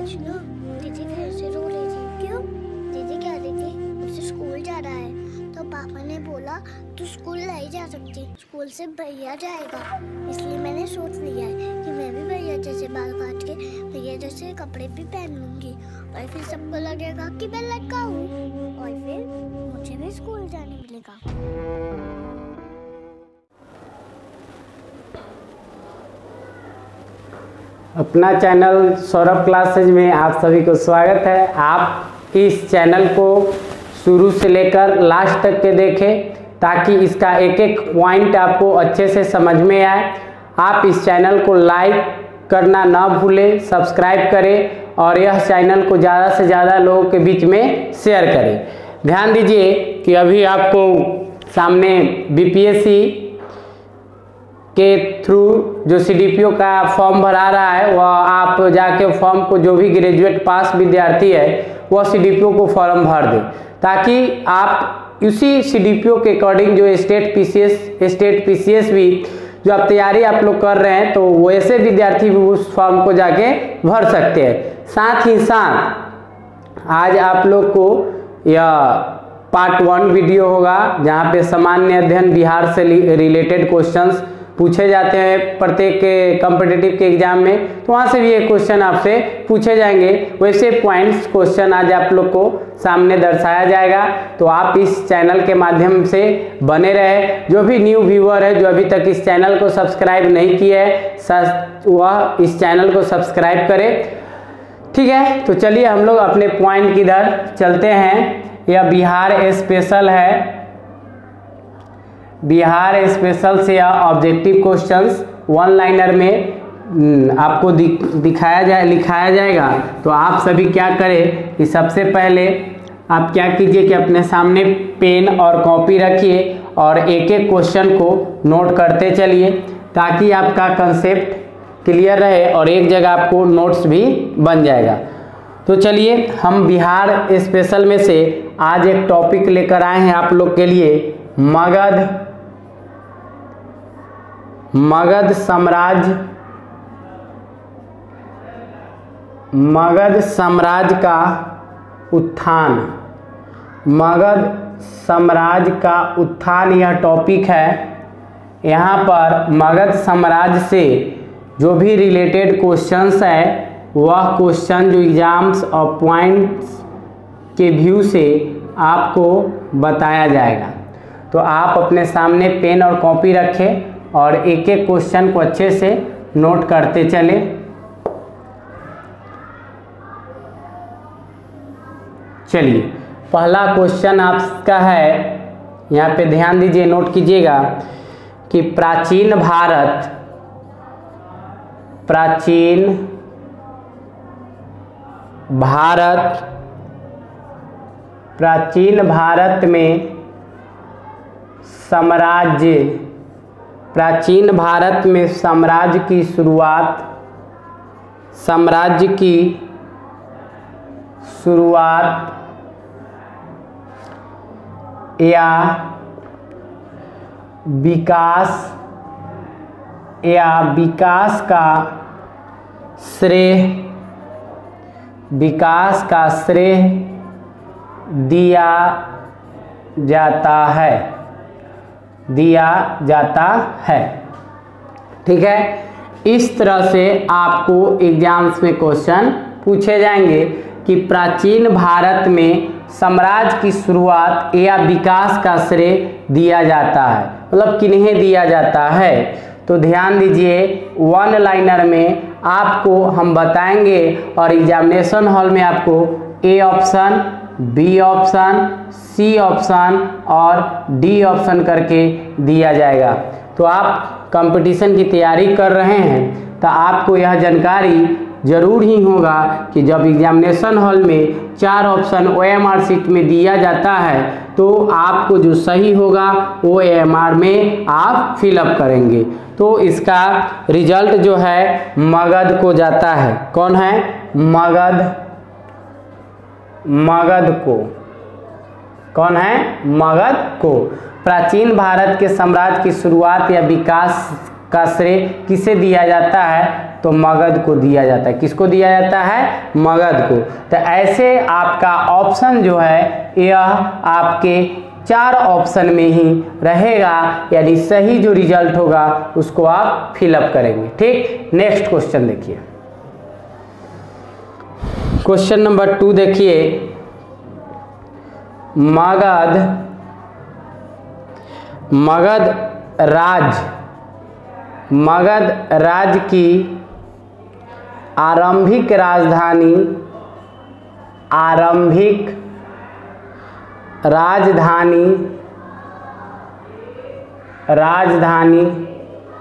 आज ना दीदी फिर से रो रही थी। क्यों? दीदी कह रही थी उसे स्कूल जाना है, तो पापा ने बोला तू स्कूल नहीं जा सकती, स्कूल से भैया जाएगा। इसलिए मैंने सोच लिया है कि मैं भी भैया जैसे बाल काट के भैया जैसे कपड़े भी पहन लूंगी, और फिर सबको लगेगा कि मैं लड़का हूँ, और फिर मुझे भी स्कूल जाने मिलेगा। अपना चैनल सौरभ क्लासेज में आप सभी को स्वागत है। आप इस चैनल को शुरू से लेकर लास्ट तक के देखें ताकि इसका एक एक पॉइंट आपको अच्छे से समझ में आए। आप इस चैनल को लाइक करना ना भूलें, सब्सक्राइब करें और यह चैनल को ज़्यादा से ज़्यादा लोगों के बीच में शेयर करें। ध्यान दीजिए कि अभी आपको सामने बीपीएससी के थ्रू जो सीडीपीओ का फॉर्म भरा रहा है, वह आप जाके फॉर्म को, जो भी ग्रेजुएट पास विद्यार्थी है वह सीडीपीओ को फॉर्म भर दे, ताकि आप उसी सीडीपीओ के अकॉर्डिंग जो स्टेट पीसीएस भी जो आप तैयारी आप लोग कर रहे हैं, तो वैसे विद्यार्थी भी उस फॉर्म को जाके भर सकते हैं। साथ ही साथ आज आप लोग को यह पार्ट 1 वीडियो होगा जहाँ पे सामान्य अध्ययन बिहार से रिलेटेड क्वेश्चंस पूछे जाते हैं प्रत्येक कॉम्पिटिटिव के एग्जाम में, तो वहाँ से भी एक क्वेश्चन आपसे पूछे जाएंगे। वैसे पॉइंट्स क्वेश्चन आज आप लोग को सामने दर्शाया जाएगा, तो आप इस चैनल के माध्यम से बने रहे। जो भी न्यू व्यूअर है जो अभी तक इस चैनल को सब्सक्राइब नहीं किया है, वह इस चैनल को सब्सक्राइब करे। ठीक है, तो चलिए हम लोग अपने पॉइंट की तरह चलते हैं। यह बिहार स्पेशल है, बिहार स्पेशल से या ऑब्जेक्टिव क्वेश्चंस वन लाइनर में आपको लिखाया जाएगा। तो आप सभी क्या करें कि सबसे पहले आप क्या कीजिए कि अपने सामने पेन और कॉपी रखिए और एक एक क्वेश्चन को नोट करते चलिए, ताकि आपका कंसेप्ट क्लियर रहे और एक जगह आपको नोट्स भी बन जाएगा। तो चलिए हम बिहार स्पेशल में से आज एक टॉपिक लेकर आए हैं आप लोग के लिए, मगध साम्राज्य का उत्थान। मगध साम्राज्य का उत्थान यह टॉपिक है। यहाँ पर मगध साम्राज्य से जो भी रिलेटेड क्वेश्चंस है, वह क्वेश्चन जो एग्जाम्स और पॉइंट्स के व्यू से आपको बताया जाएगा। तो आप अपने सामने पेन और कॉपी रखें और एक एक क्वेश्चन को अच्छे से नोट करते चले। चलिए, पहला क्वेश्चन आपका है, यहाँ पे ध्यान दीजिए, नोट कीजिएगा कि प्राचीन भारत में साम्राज्य की शुरुआत या विकास का श्रेय दिया जाता है। ठीक है, इस तरह से आपको एग्जाम्स में क्वेश्चन पूछे जाएंगे कि प्राचीन भारत में साम्राज्य की शुरुआत या विकास का श्रेय दिया जाता है, मतलब किन्हें दिया जाता है। तो ध्यान दीजिए, वन लाइनर में आपको हम बताएंगे और एग्जामिनेशन हॉल में आपको A option, B option, C option और डी ऑप्शन करके दिया जाएगा। तो आप कंपटीशन की तैयारी कर रहे हैं तो आपको यह जानकारी जरूर ही होगा कि जब एग्जामिनेशन हॉल में 4 ऑप्शन OMR सीट में दिया जाता है, तो आपको जो सही होगा वो OMR में आप फिलअप करेंगे। तो इसका रिजल्ट जो है मगध को जाता है। कौन है? मगध को। कौन है? मगध को। प्राचीन भारत के साम्राज्य की शुरुआत या विकास का श्रेय किसे दिया जाता है? तो मगध को दिया जाता है। किसको दिया जाता है? मगध को। तो ऐसे आपका ऑप्शन जो है यह आपके 4 ऑप्शन में ही रहेगा, यानी सही जो रिजल्ट होगा उसको आप फिलअप करेंगे। ठीक, नेक्स्ट क्वेश्चन देखिए। क्वेश्चन नंबर 2 देखिए। मगध राज्य की आरंभिक राजधानी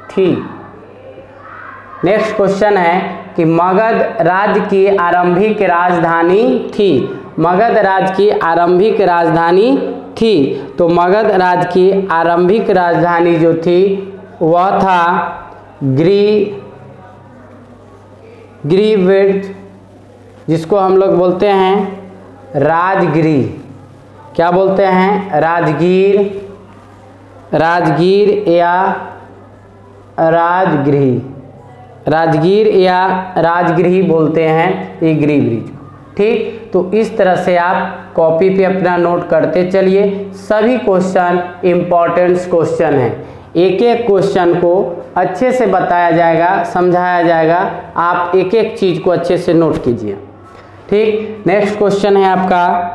थी। नेक्स्ट क्वेश्चन है कि मगध राज्य की आरंभिक राजधानी थी। मगध राज्य की आरंभिक राजधानी थी। तो मगध राज्य की आरंभिक राजधानी जो थी वह था गिरिवृत, जिसको हम लोग बोलते हैं राजगिर। क्या बोलते हैं? राजगीर या राजगृह बोलते हैं ये गिरिवृत। ठीक, तो इस तरह से आप कॉपी पे अपना नोट करते चलिए। सभी क्वेश्चन इम्पोर्टेंट क्वेश्चन हैं। एक एक क्वेश्चन को अच्छे से बताया जाएगा, समझाया जाएगा। आप एक एक चीज को अच्छे से नोट कीजिए। ठीक, नेक्स्ट क्वेश्चन है आपका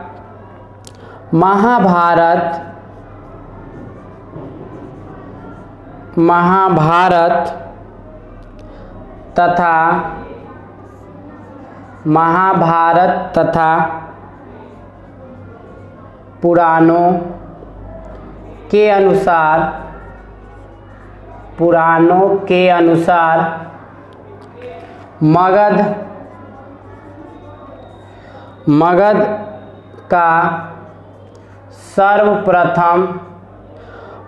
महाभारत तथा पुराणों के अनुसार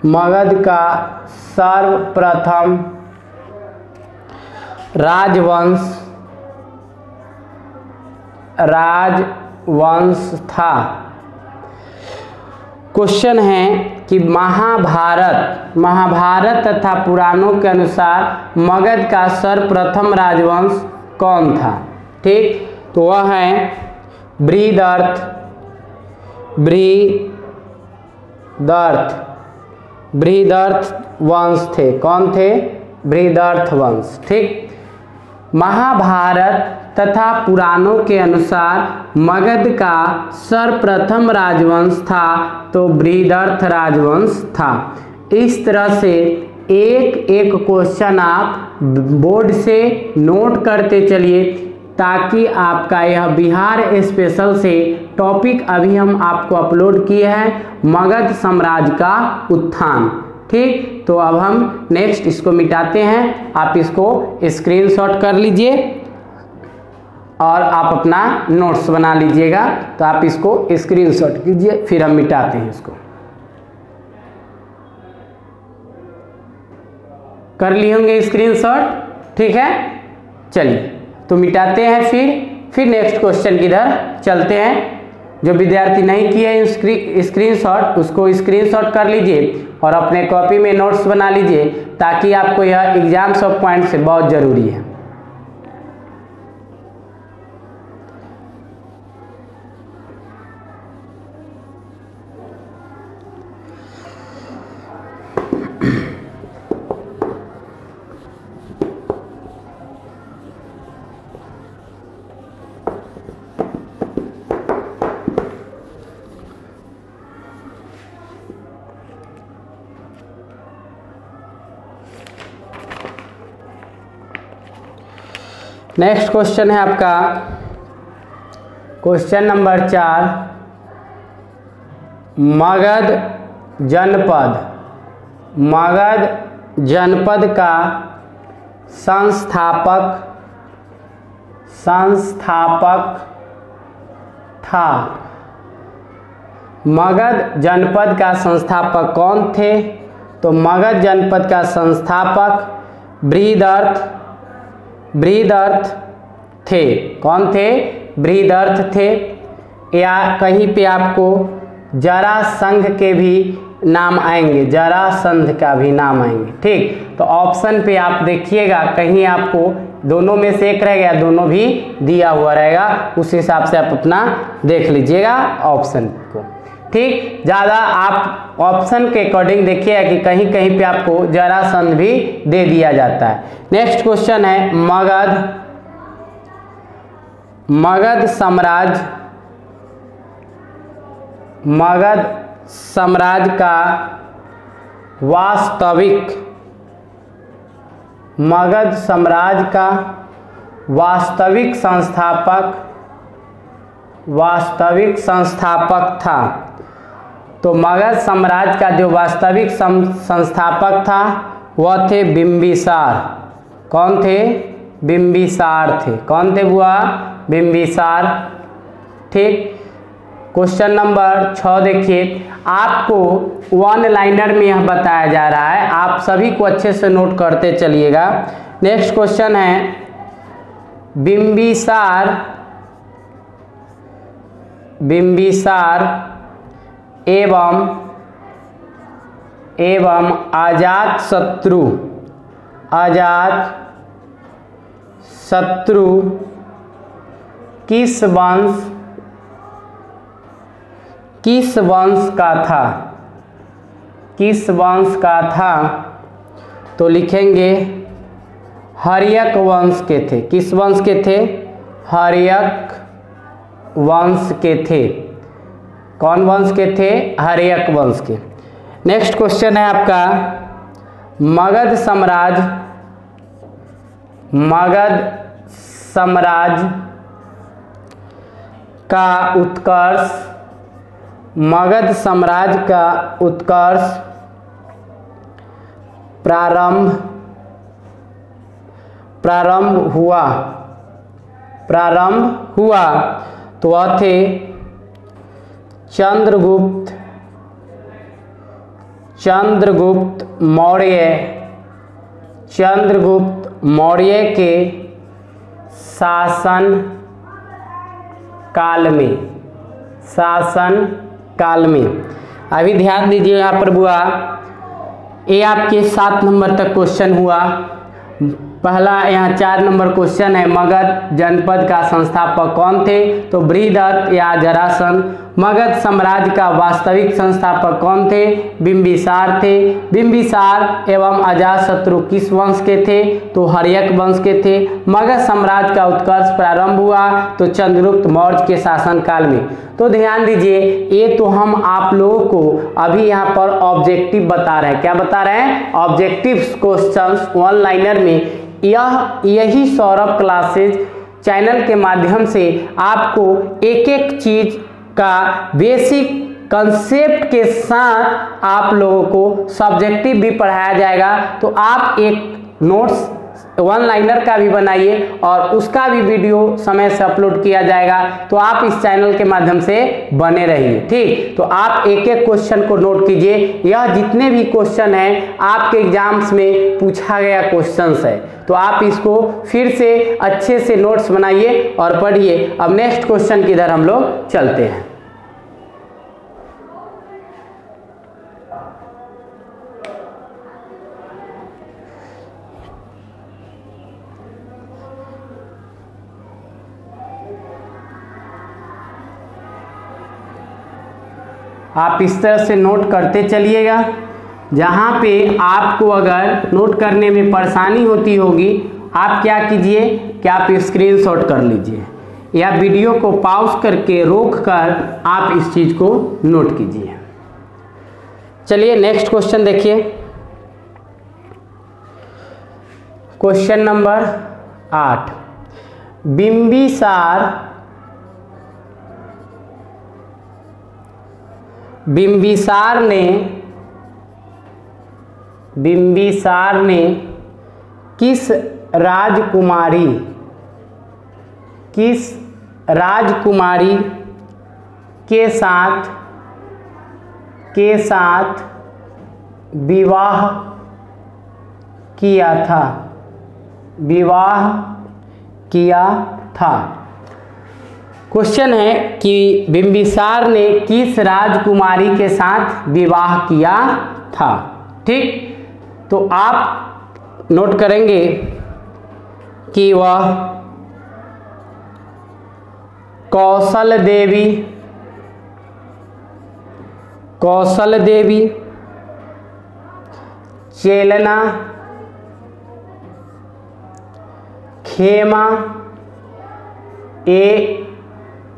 मगध का सर्वप्रथम राजवंश था। क्वेश्चन है कि महाभारत तथा पुराणों के अनुसार मगध का सर्वप्रथम राजवंश कौन था? ठीक, तो वह है बृहदर्थ वंश थे। कौन थे? बृहदर्थ वंश। ठीक, महाभारत तथा पुराणों के अनुसार मगध का सर्वप्रथम राजवंश था तो बृहदर्थ राजवंश था। इस तरह से एक एक क्वेश्चन आप बोर्ड से नोट करते चलिए, ताकि आपका यह बिहार स्पेशल से टॉपिक अभी हम आपको अपलोड किए हैं, मगध साम्राज्य का उत्थान। ठीक, तो अब हम नेक्स्ट इसको मिटाते हैं। आप इसको स्क्रीनशॉट कर लीजिए और आप अपना नोट्स बना लीजिएगा। तो आप इसको स्क्रीनशॉट कीजिए, फिर हम मिटाते हैं। इसको कर लिए होंगे स्क्रीनशॉट। ठीक है, चलिए तो मिटाते हैं। फिर नेक्स्ट क्वेश्चन की तरह चलते हैं। जो विद्यार्थी नहीं किए स्क्रीनशॉट, उसको स्क्रीनशॉट कर लीजिए और अपने कॉपी में नोट्स बना लीजिए, ताकि आपको यह एग्जाम सब पॉइंट से बहुत जरूरी है। नेक्स्ट क्वेश्चन है आपका क्वेश्चन नंबर 4। मगध जनपद का संस्थापक था। मगध जनपद का संस्थापक कौन थे? तो मगध जनपद का संस्थापक बृहदर्थ थे। कौन थे? बृहदर्थ थे। या कहीं पे आपको जरासंध के भी नाम आएंगे, जरासंध का भी नाम आएंगे। ठीक, तो ऑप्शन पे आप देखिएगा, कहीं आपको दोनों में से एक रह गया, दोनों भी दिया हुआ रहेगा, उस हिसाब से आप अपना देख लीजिएगा ऑप्शन को। ठीक, ज़्यादा आप ऑप्शन के अकॉर्डिंग देखिएगा कि कहीं कहीं पे आपको जरासंध भी दे दिया जाता है। नेक्स्ट क्वेश्चन है मगध साम्राज्य का वास्तविक संस्थापक था। तो मगध साम्राज्य का जो वास्तविक संस्थापक था वह थे बिंबिसार। कौन थे? बिंबिसार थे। कौन थे बुआ? बिंबिसार। ठीक, क्वेश्चन नंबर 6 देखिए, आपको वन लाइनर में यह बताया जा रहा है, आप सभी को अच्छे से नोट करते चलिएगा। नेक्स्ट क्वेश्चन है बिंबिसार एवं अजातशत्रु किस वंश का था? तो लिखेंगे हर्यक वंश के थे। किस वंश के थे? हर्यक वंश के थे। कौन वंश के थे? हर्यक वंश के। नेक्स्ट क्वेश्चन है आपका मगध साम्राज्य का उत्कर्ष प्रारंभ हुआ तो वह थे चंद्रगुप्त मौर्य के शासन काल में। अभी ध्यान दीजिए यहाँ पर बुआ, ये आपके 7 नंबर तक क्वेश्चन हुआ। पहला यहाँ 4 नंबर क्वेश्चन है, मगध जनपद का संस्थापक कौन थे? तो बृहदत्त या जरासंध। मगध साम्राज्य का वास्तविक संस्थापक कौन थे? बिंबिसार थे। बिंबिसार एवं अजातशत्रु किस वंश के थे? तो हर्यक वंश के थे। मगध साम्राज्य का उत्कर्ष प्रारंभ हुआ तो चंद्रगुप्त मौर्य के शासन काल में। तो ध्यान दीजिए, ये तो हम आप लोगों को अभी यहाँ पर ऑब्जेक्टिव बता रहे हैं। क्या बता रहे हैं? ऑब्जेक्टिव क्वेश्चंस वन लाइनर में। यही सौरभ क्लासेज चैनल के माध्यम से आपको एक एक चीज का बेसिक कंसेप्ट के साथ आप लोगों को सब्जेक्टिव भी पढ़ाया जाएगा। तो आप एक नोट्स वन लाइनर का भी बनाइए और उसका भी वीडियो समय से अपलोड किया जाएगा। तो आप इस चैनल के माध्यम से बने रहिए। ठीक, तो आप एक एक क्वेश्चन को नोट कीजिए। यह जितने भी क्वेश्चन हैं आपके एग्जाम्स में पूछा गया क्वेश्चंस है, तो आप इसको फिर से अच्छे से नोट्स बनाइए और पढ़िए। अब नेक्स्ट क्वेश्चन की तरफ हम लोग चलते हैं। आप इस तरह से नोट करते चलिएगा। जहाँ पे आपको अगर नोट करने में परेशानी होती होगी, आप क्या कीजिए कि आप स्क्रीनशॉट कर लीजिए या वीडियो को पॉज करके रोक कर आप इस चीज़ को नोट कीजिए। चलिए नेक्स्ट क्वेश्चन देखिए। क्वेश्चन नंबर 8, बिंबिसार ने किस राजकुमारी के साथ विवाह किया था? क्वेश्चन है कि बिंबिसार ने किस राजकुमारी के साथ विवाह किया था। ठीक, तो आप नोट करेंगे कि वह कौशल देवी, चेलना, खेमा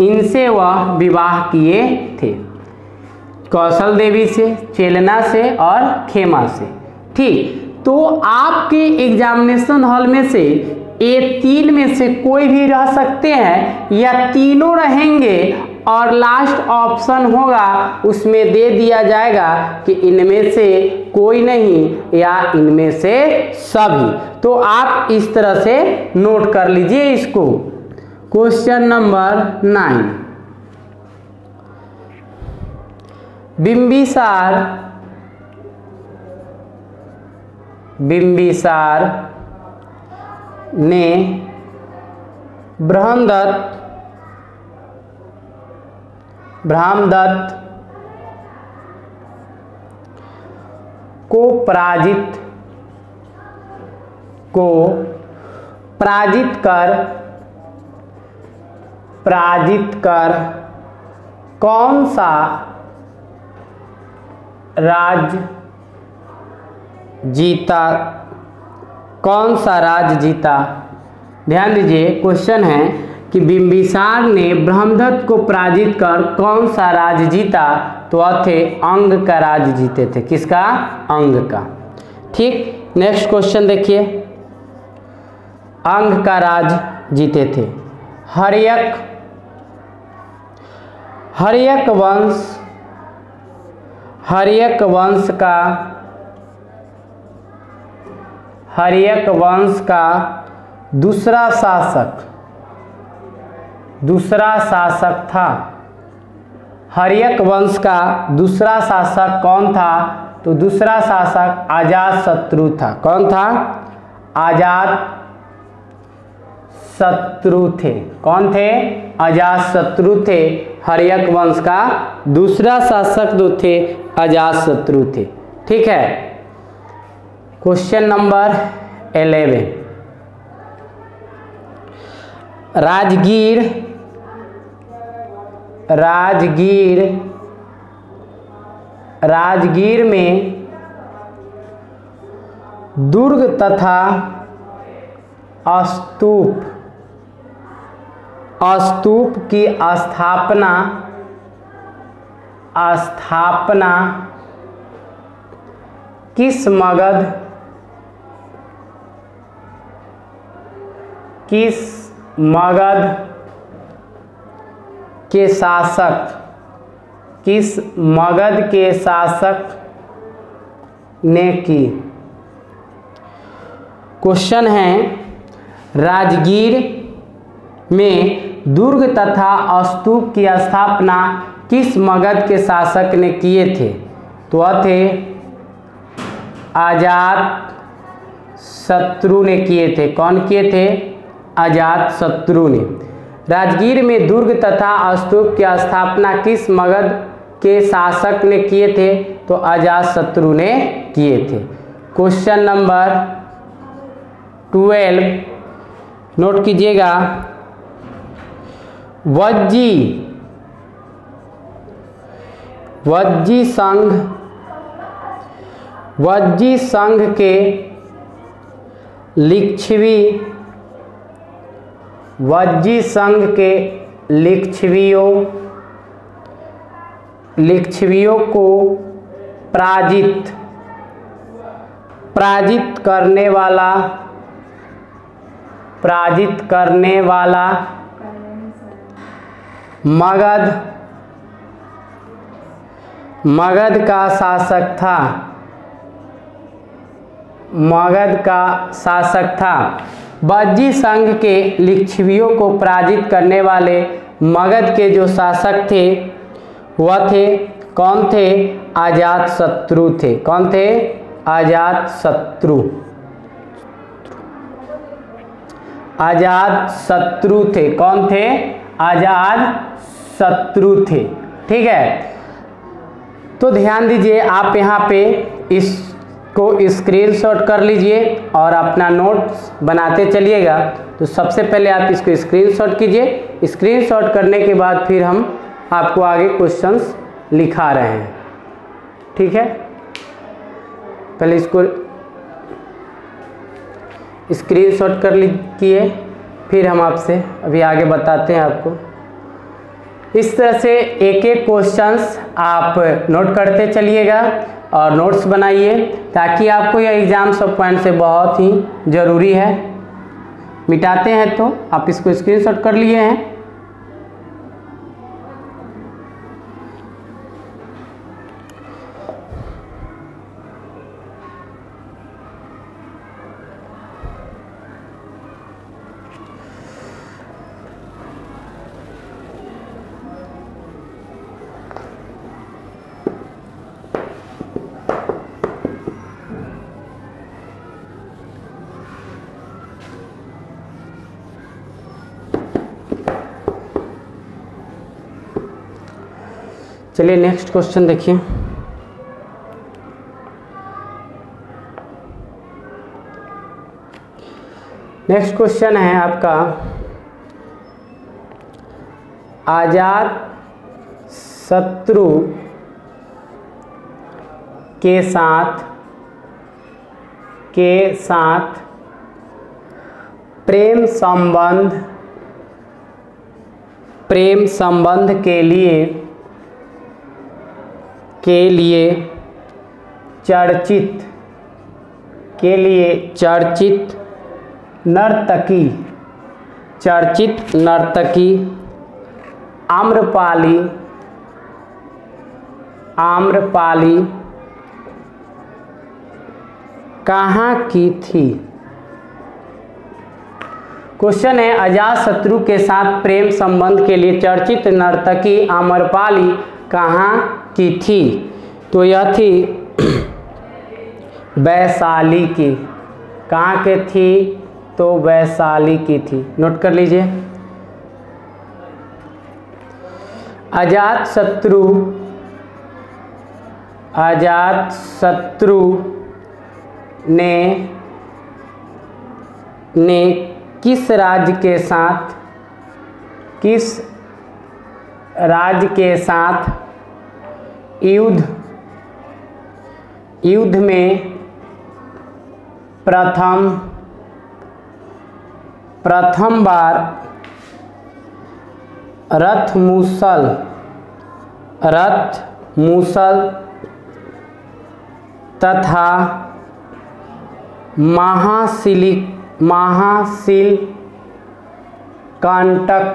इनसे वह विवाह किए थे। कौशल देवी से, चेलना से और खेमा से। ठीक, तो आपके एग्जामिनेशन हॉल में से ये तीन में से कोई भी रह सकते हैं या तीनों रहेंगे और लास्ट ऑप्शन होगा उसमें दे दिया जाएगा कि इनमें से कोई नहीं या इनमें से सभी। तो आप इस तरह से नोट कर लीजिए इसको। क्वेश्चन नंबर 9, बिंबिसार ने ब्रह्मदत्त को पराजित कर कौन सा राज जीता। ध्यान दीजिए, क्वेश्चन है कि बिंबिसार ने ब्रह्मदत्त को पराजित कर कौन सा राज जीता। तो वह थे अंग का राज जीते थे। किसका? अंग का। ठीक, नेक्स्ट क्वेश्चन देखिए। अंग का राज जीते थे। हर्यक वंश का दूसरा शासक था। हर्यक वंश का दूसरा शासक कौन था? तो दूसरा शासक अजातशत्रु था। कौन था? अजातशत्रु थे। कौन थे? अजातशत्रु थे। हर्यक वंश का दूसरा शासक जो थे अजातशत्रु थे। ठीक है। क्वेश्चन नंबर 11, राजगीर में दुर्ग तथा स्तूप की स्थापना किस मगध के शासक ने की। क्वेश्चन है, राजगीर में दुर्ग तथा स्तूप की स्थापना किस मगध के शासक ने किए थे। तो वह थे अजातशत्रु ने किए थे। कौन किए थे? अजातशत्रु ने। राजगीर में दुर्ग तथा स्तूप की स्थापना किस मगध के शासक ने किए थे। तो अजातशत्रु ने किए थे। क्वेश्चन नंबर 12 नोट कीजिएगा। वज्जी संघ के लिच्छवियों को पराजित करने वाला मगध का शासक था। वज्जी संघ के लिच्छवियों को पराजित करने वाले मगध के जो शासक थे वह थे, कौन थे? अजातशत्रु थे। कौन थे? अजातशत्रु थे। कौन थे? आजाद शत्रु थे। ठीक है, तो ध्यान दीजिए, आप यहाँ पे इसको स्क्रीनशॉट कर लीजिए और अपना नोट्स बनाते चलिएगा। तो सबसे पहले आप इसको स्क्रीनशॉट कीजिए, स्क्रीनशॉट करने के बाद फिर हम आपको आगे क्वेश्चंस लिखा रहे हैं। ठीक है, पहले इसको स्क्रीनशॉट कर लीजिए, फिर हम आपसे अभी आगे बताते हैं आपको। इस तरह से एक एक क्वेश्चंस आप नोट करते चलिएगा और नोट्स बनाइए, ताकि आपको यह एग्जाम सब पॉइंट से बहुत ही ज़रूरी है। मिटाते हैं, तो आप इसको स्क्रीनशॉट कर लिए हैं। चलिए नेक्स्ट क्वेश्चन देखिए। नेक्स्ट क्वेश्चन है आपका, आजाद शत्रु के साथ प्रेम संबंध के लिए चर्चित नर्तकी आम्रपाली कहाँ की थी। क्वेश्चन है, अजातशत्रु के साथ प्रेम संबंध के लिए चर्चित नर्तकी आम्रपाली कहाँ की थी। तो यह थी वैशाली की। कहाँ के थी, तो वैशाली की थी। नोट कर लीजिए, अजातशत्रु ने किस राज्य के साथ युद्ध में प्रथम बार रथ मूसल तथा महाशिल कंटक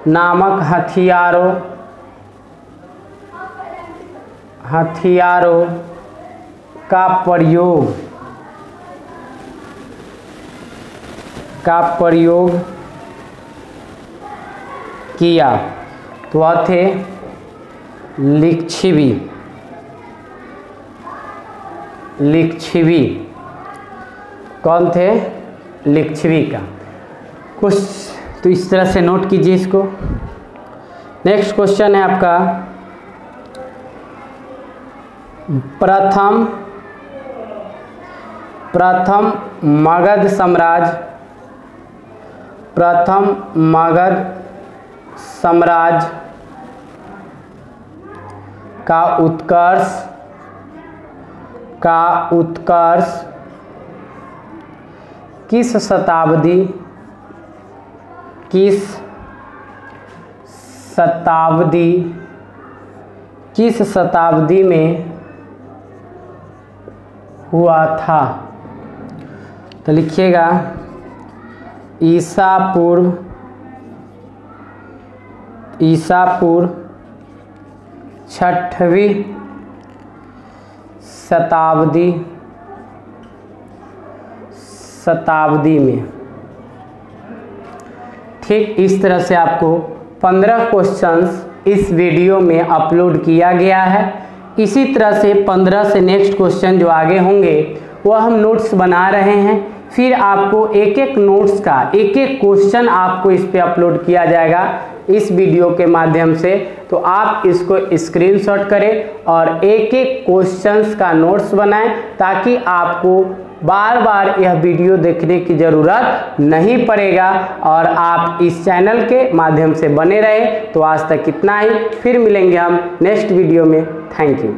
नामक हथियारों का प्रयोग किया। तो वह थे लिच्छवी। कौन थे, लिच्छवी का। कुछ तो इस तरह से नोट कीजिए इसको। नेक्स्ट क्वेश्चन है आपका, प्रथम मगध साम्राज्य का उत्कर्ष किस शताब्दी में हुआ था। तो लिखिएगा, ईसा पूर्व 6वीं शताब्दी में। ठीक इस तरह से आपको 15 क्वेश्चंस इस वीडियो में अपलोड किया गया है। इसी तरह से 15 से नेक्स्ट क्वेश्चन जो आगे होंगे वह हम नोट्स बना रहे हैं, फिर आपको एक एक नोट्स का एक एक क्वेश्चन आपको इस पे अपलोड किया जाएगा इस वीडियो के माध्यम से। तो आप इसको स्क्रीनशॉट करें और एक एक क्वेश्चंस का नोट्स बनाएं ताकि आपको बार बार यह वीडियो देखने की ज़रूरत नहीं पड़ेगा और आप इस चैनल के माध्यम से बने रहे। तो आज तक इतना ही, फिर मिलेंगे हम नेक्स्ट वीडियो में। Thank you.